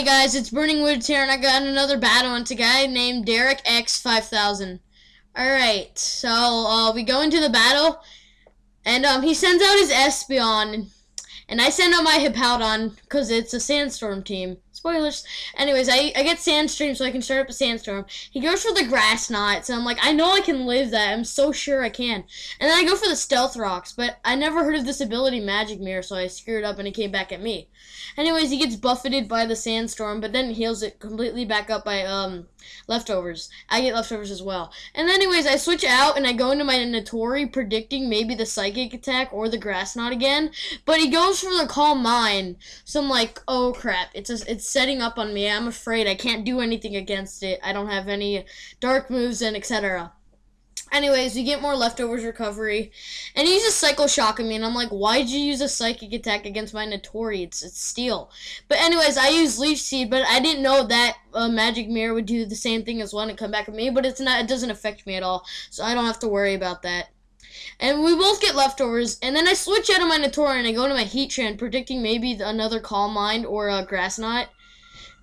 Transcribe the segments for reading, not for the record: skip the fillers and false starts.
Hey guys, it's Burning Woods here, and I got another battle. It's a guy named Derek X 5000. Alright, so we go into the battle, and he sends out his Espeon, and I send out my Hippowdon, because it's a Sandstorm team. Spoilers. Anyways, I get Sandstorm so I can start up a Sandstorm. He goes for the Grass Knot, so I'm like, I know I can live that. I'm so sure I can. And then I go for the Stealth Rocks, but I never heard of this ability, Magic Mirror, so I screwed up and it came back at me. Anyways, he gets buffeted by the Sandstorm, but then heals it completely back up by Leftovers. I get Leftovers as well. And anyways, I switch out and I go into my Notori, predicting maybe the Psychic attack or the Grass Knot again. But he goes for the Calm Mind, so I'm like, oh crap, it's setting up on me. I'm afraid I can't do anything against it. I don't have any dark moves and etc. Anyways, we get more Leftovers recovery, and he uses Psycho Shock on me, and I'm like, why'd you use a Psychic attack against my Notori? It's Steel. But anyways, I use Leech Seed, but I didn't know that Magic Mirror would do the same thing as one and come back at me, but it doesn't affect me at all, so I don't have to worry about that. And we both get Leftovers, and then I switch out of my Notori, and I go into my Heatran, predicting maybe another Calm Mind or a Grass Knot.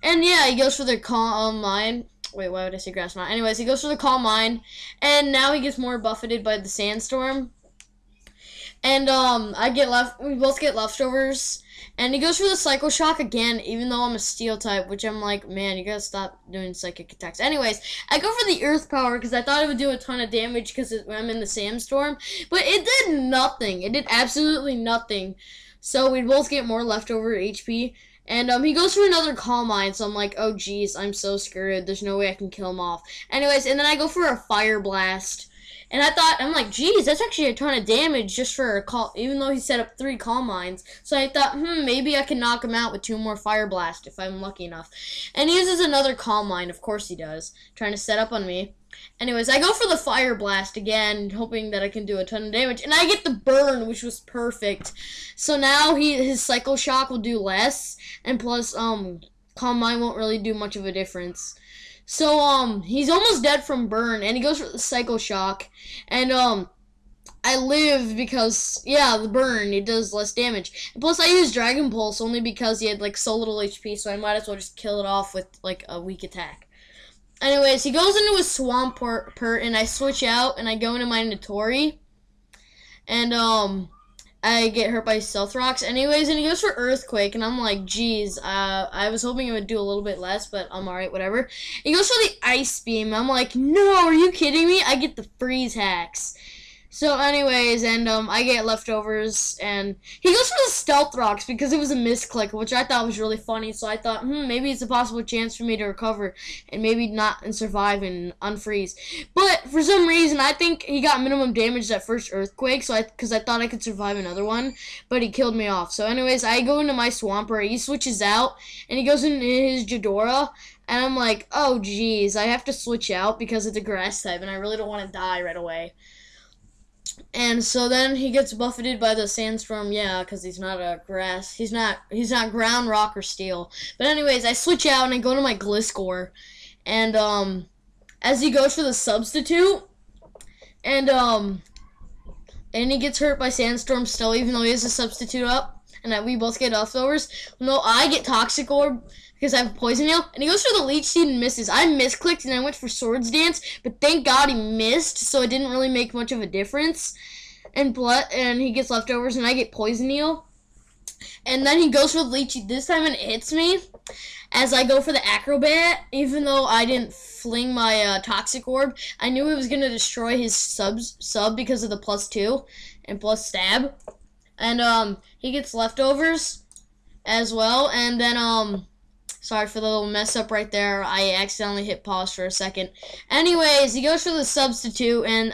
And yeah, he goes for the Calm Mind. Wait, why would I say Grass Knot? Anyways, he goes for the Calm Mind, and now he gets more buffeted by the Sandstorm. And we both get Leftovers, and he goes for the Psycho Shock again, even though I'm a Steel type, which I'm like, man, you gotta stop doing Psychic attacks. Anyways, I go for the Earth Power because I thought it would do a ton of damage because I'm in the Sandstorm, but it did nothing. It did absolutely nothing. So we both get more Leftover HP. And he goes for another Calm Mind, so I'm like, oh geez, I'm so screwed. There's no way I can kill him off. Anyways, and then I go for a Fire Blast. And I'm like, geez, that's actually a ton of damage just for a call, even though he set up 3 Calm Minds. So I thought, maybe I can knock him out with 2 more Fire Blast if I'm lucky enough. And he uses another Calm Mind, of course he does, trying to set up on me. Anyways, I go for the Fire Blast again, hoping that I can do a ton of damage. And I get the Burn, which was perfect. So now his Psycho Shock will do less. And plus, Calm Mind won't really do much of a difference. So, he's almost dead from Burn. And he goes for the Psycho Shock. And, I live because, yeah, the Burn, it does less damage. And plus, I use Dragon Pulse only because he had, like, so little HP. So I might as well just kill it off with, like, a weak attack. Anyways, he goes into a Swampert, and I switch out, and I go into my Notori, and, I get hurt by Stealth Rocks. Anyways, and he goes for Earthquake, and I'm like, geez, I was hoping it would do a little bit less, but I'm alright, whatever. He goes for the Ice Beam. I'm like, no, are you kidding me? I get the Freeze Hacks. So anyways, and I get Leftovers, and he goes for the Stealth Rocks because it was a misclick, which I thought was really funny, so I thought, maybe it's a possible chance for me to recover, and maybe not and survive and unfreeze. But for some reason, I think he got minimum damage that first Earthquake, because I thought I could survive another one, but he killed me off. So anyways, I go into my Swampert, he switches out, and he goes into his Jadora, and I'm like, oh geez, I have to switch out because it's a Grass type, and I really don't want to die right away. And so then he gets buffeted by the Sandstorm, yeah, because he's not a grass. He's not ground, rock, or steel. But anyways, I switch out and I go to my Gliscor. And as he goes for the Substitute, and he gets hurt by Sandstorm still, even though he has a Substitute up, and we both get Leftovers. No, I get Toxic Orb because I have Poison Nail, and he goes for the Leech Seed and misses. I misclicked and I went for Swords Dance, but thank God he missed, so it didn't really make much of a difference. And he gets Leftovers, and I get Poison Nail. And then he goes for the Leech Seed this time, and it hits me as I go for the Acrobat. Even though I didn't fling my Toxic Orb, I knew it was going to destroy his sub because of the +2 and plus stab. And he gets Leftovers as well, and then sorry for the little mess up right there. I accidentally hit pause for a second. Anyways, he goes for the Substitute, and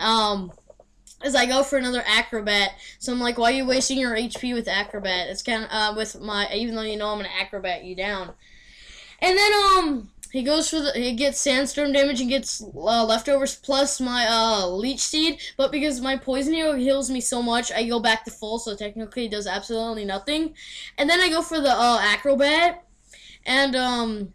as I go for another Acrobat, so I'm like, why are you wasting your HP with Acrobat? It's kind of with my, even though you know I'm gonna Acrobat you down. And then he gets Sandstorm damage and gets Leftovers plus my Leech Seed, but because my Poison Arrow heals me so much, I go back to full, so technically it does absolutely nothing. And then I go for the Acrobat. And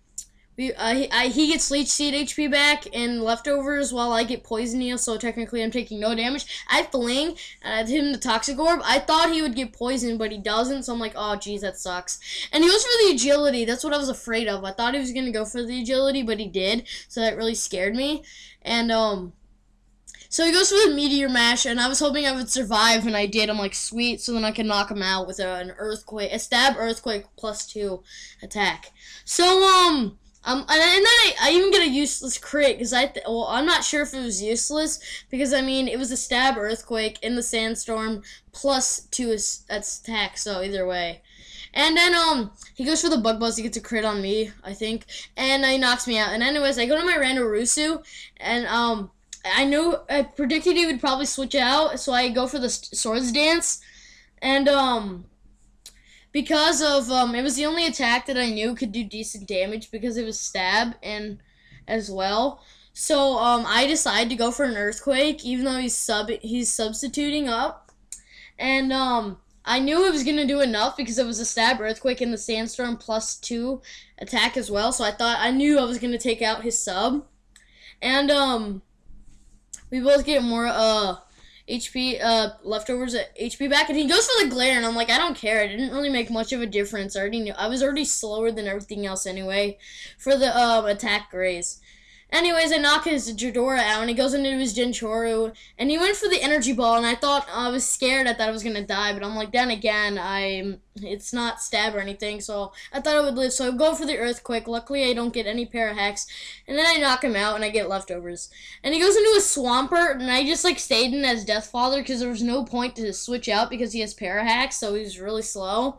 he gets leech seed HP back and leftovers while I get poison heal, so technically I'm taking no damage. I fling and I hit him the toxic orb. I thought he would get poisoned, but he doesn't, so I'm like, oh geez, that sucks. And he goes for the agility. That's what I was afraid of. I thought he was gonna go for the agility, but he did, so that really scared me. And so he goes for the meteor mash, and I was hoping I would survive, and I did. I'm like, sweet, so then I can knock him out with an earthquake, a stab earthquake +2 attack. So and then I even get a useless crit because I'm not sure if it was useless because I mean it was a stab earthquake in the sandstorm +2 attack, so either way. And then he goes for the bug buzz. He gets a crit on me, I think, and he knocks me out. And anyways, I go to my Randorusu, and I predicted he would probably switch out, so I go for the swords dance, and because of it was the only attack that I knew could do decent damage because it was stab and as well. So I decided to go for an earthquake, even though he's substituting up, and I knew it was gonna do enough because it was a stab earthquake in the sandstorm +2 attack as well. So I knew I was gonna take out his sub, and we both get more HP leftovers HP back, and he goes for the glare, and I'm like, I don't care. It didn't really make much of a difference. I already knew I was already slower than everything else anyway for the attack graze. Anyways, I knock his Jadora out, and he goes into his Jinchoru, and he went for the energy ball, and I was scared. I thought I was gonna die, but I'm like, then again, it's not stab or anything, so I thought I would live. So I go for the earthquake. Luckily, I don't get any parahex, and then I knock him out, and I get leftovers. And he goes into a Swampert, and I just like stayed in as Deathfather because there was no point to switch out because he has parahex, so he's really slow.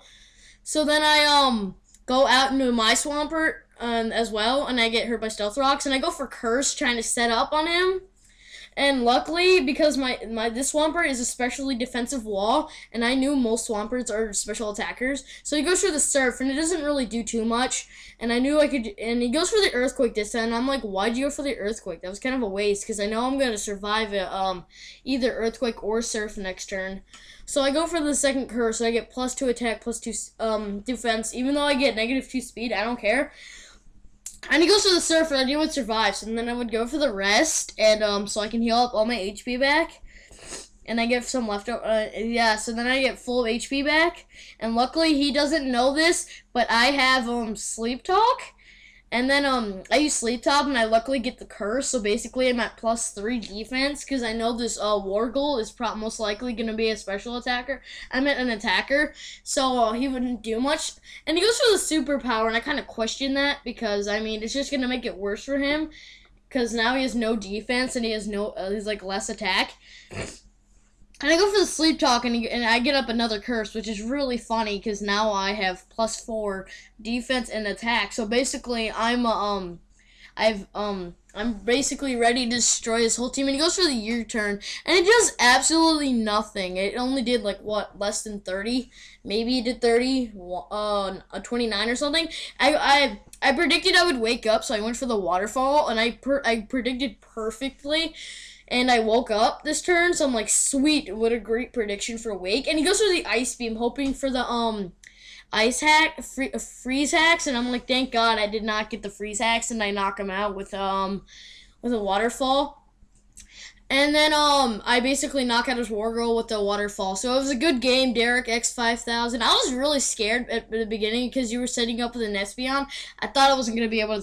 So then I go out into my Swampert as well, and I get hurt by Stealth Rocks, and I go for Curse trying to set up on him. And luckily, because this Swampert is a specially defensive wall, and I knew most Swamperts are special attackers, so he goes for the Surf, and it doesn't really do too much, and I knew I could, and he goes for the Earthquake this time, and I'm like, why'd you go for the Earthquake? That was kind of a waste, because I know I'm going to survive it, either Earthquake or Surf next turn. So I go for the second Curse, so I get +2 attack, +2 defense, even though I get -2 speed, I don't care. And he goes for the Surf, and I knew it would survive, so then I would go for the rest, and so I can heal up all my HP back, and I get some leftover, so then I get full HP back, and luckily he doesn't know this, but I have, Sleep Talk, and then, I use Sleep Talk, and I luckily get the Curse, so basically I'm at +3 defense, because I know this, Wargle is most likely going to be a special attacker. I'm an attacker, so, he wouldn't do much, and he goes for the superpower, and I kind of question that, because, I mean, it's just going to make it worse for him, because now he has no defense, and he has he's, like, less attack. And I go for the Sleep Talk, and I get up another Curse, which is really funny, because now I have +4 defense and attack. So basically, I'm basically ready to destroy his whole team. And he goes for the U-turn, and it does absolutely nothing. It only did, like, what, less than 30? Maybe it did 30, 29 or something. I predicted I would wake up, so I went for the Waterfall, and I predicted perfectly. And I woke up this turn, so I'm like, sweet, what a great prediction for Wake. And he goes for the Ice Beam, hoping for the ice hack, freeze hacks, and I'm like, thank God I did not get the freeze hacks, and I knock him out with a waterfall. And then I basically knock out his Wargirl with the waterfall. So it was a good game, Derek X 5000. I was really scared at the beginning because you were setting up with an Espeon. I thought I wasn't going to be able to